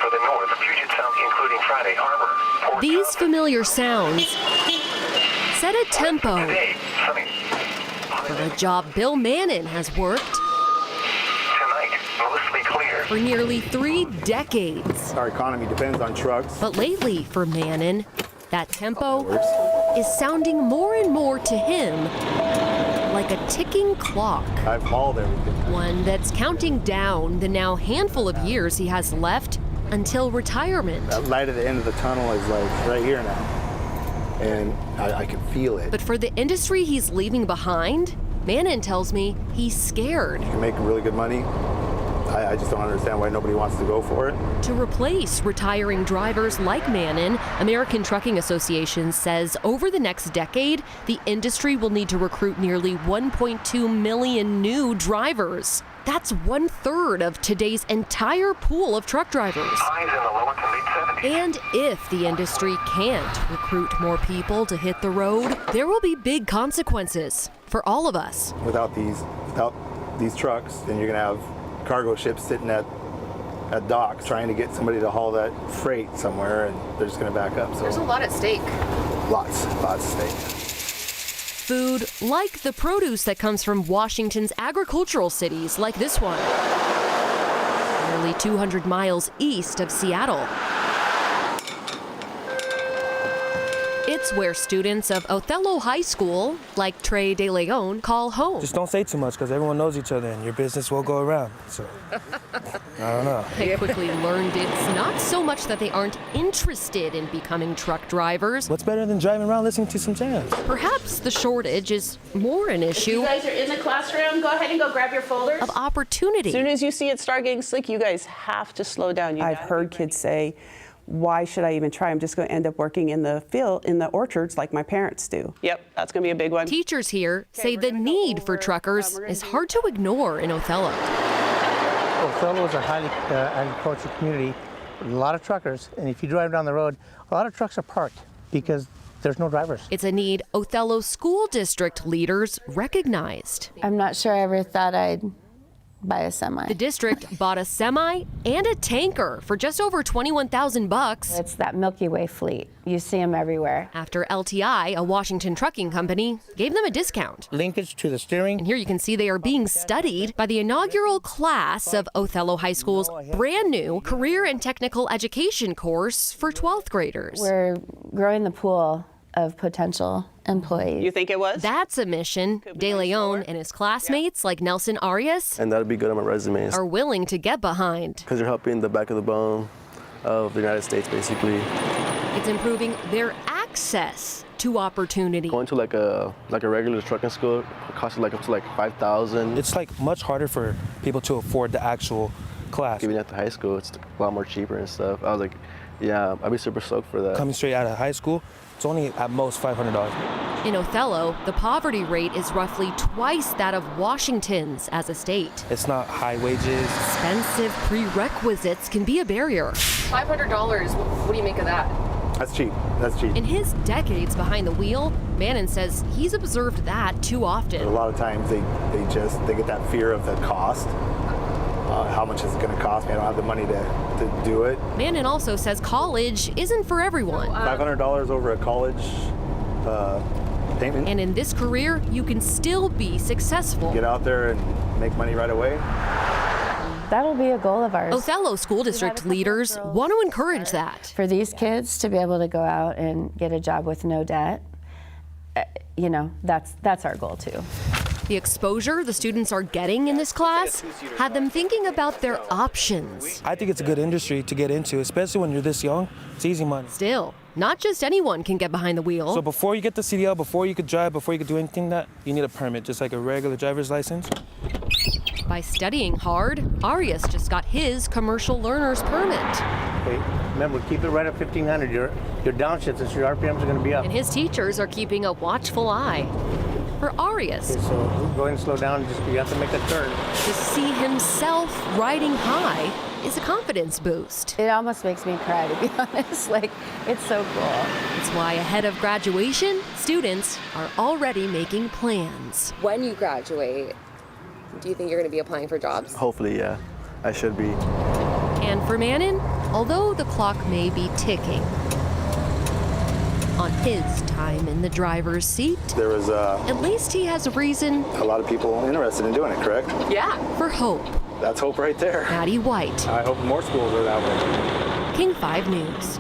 for the north, Puget Sound, including Friday Harbor. These familiar sounds set a tempo Today, sunny. for a job Bill Mannon has worked Tonight, mostly clear. for nearly 3 decades. Our economy depends on trucks. But lately, for Mannon, that tempo is sounding more and more to him like a ticking clock. I've hauled everything. One that's counting down the now handful of years he has left until retirement. That light at the end of the tunnel is like right here now. And I can feel it. But for the industry he's leaving behind, Mannon tells me he's scared. You can make really good money. I just don't understand why nobody wants to go for it. To replace retiring drivers like Mannon, American Trucking Association says over the next decade, the industry will need to recruit nearly 1.2 million new drivers. That's 1/3 of today's entire pool of truck drivers. Highs in the lower to mid 70s. And if the industry can't recruit more people to hit the road, there will be big consequences for all of us. Without these trucks, then you're gonna have cargo ships sitting at docks trying to get somebody to haul that freight somewhere, and they're just gonna back up. So There's a lot at stake. lots at stake. Food like the produce that comes from Washington's agricultural cities like this one, nearly 200 miles east of Seattle. It's where students of Othello High School, like Trey De Leon, call home. Just don't say too much because everyone knows each other and your business will go around. So, I don't know. They quickly learned it's not so much that they aren't interested in becoming truck drivers. What's better than driving around listening to some jams? Perhaps the shortage is more an If issue you guys are in the classroom, go ahead and go grab your folders. of opportunity. As soon as you see it start getting slick, you guys have to slow down. I've heard kids say, why should I even try? I'm just going to end up working in the field, in the orchards like my parents do. Yep, that's going to be a big one. Teachers here say the need for truckers is hard to ignore in Othello. Othello is a highly agricultural community, a lot of truckers, and if you drive down the road, a lot of trucks are parked because there's no drivers. It's a need Othello School District leaders recognized. I'm not sure I ever thought I'd buy a semi. The district bought a semi and a tanker for just over $21,000 It's that Milky Way fleet. You see them everywhere. after LTI, a Washington trucking company, gave them a discount. Linkage to the steering. And here you can see they are being studied by the inaugural class of Othello High School's brand new career and technical education course for 12th graders. We're growing the pool of potential employees. You think it was? That's a mission De Leon and his classmates like Nelson Arias And that'd be good on my resume are willing to get behind. because you're helping the back of the bone of the United States, basically. It's improving their access to opportunity. Going to like a regular trucking school costs like up to like $5,000. It's like much harder for people to afford the actual class. Even at the high school, it's a lot more cheaper and stuff. I was like, yeah, I'd be super stoked for that. Coming straight out of high school, it's only at most $500. In Othello, the poverty rate is roughly twice that of Washington's as a state. It's not high wages. Expensive prerequisites can be a barrier. $500, what do you make of that? That's cheap. That's cheap. In his decades behind the wheel, Mannon says he's observed that too A often. lot of times they get that fear of the cost. How much is it going to cost me? I don't have the money to do it. Mannon also says college isn't for everyone. $500 over a college payment. And in this career, you can still be successful. Get out there and make money right away. That'll be a goal of ours. Othello School District leaders want to encourage that. For these kids to be able to go out and get a job with no debt, you know, that's our goal too. The exposure the students are getting in this class had them thinking about their options. I think it's a good industry to get into, especially when you're this young. It's easy money. Still, not just anyone can get behind the wheel. So before you get the CDL, before you could drive, before you could do anything that, you need a permit, just like a regular driver's license. By studying hard, Arias just got his commercial learner's permit. Okay, remember, keep it right at 1,500. Your downshifts, and your RPMs are going to be up. And his teachers are keeping a watchful eye. For Arias, Okay, so go ahead and slow down. Just you have to make a turn. to see himself riding high is a confidence boost. It almost makes me cry, to be honest. Like, it's so cool. It's why ahead of graduation, students are already making plans. When you graduate, do you think you're going to be applying for jobs? Hopefully, yeah, I should be. And for Mannon, although the clock may be ticking on his time in the driver's seat. There was At least he has a reason a lot of people interested in doing it, correct? for hope. That's hope right there. Maddie White, I hope more schools are that way. King 5 News.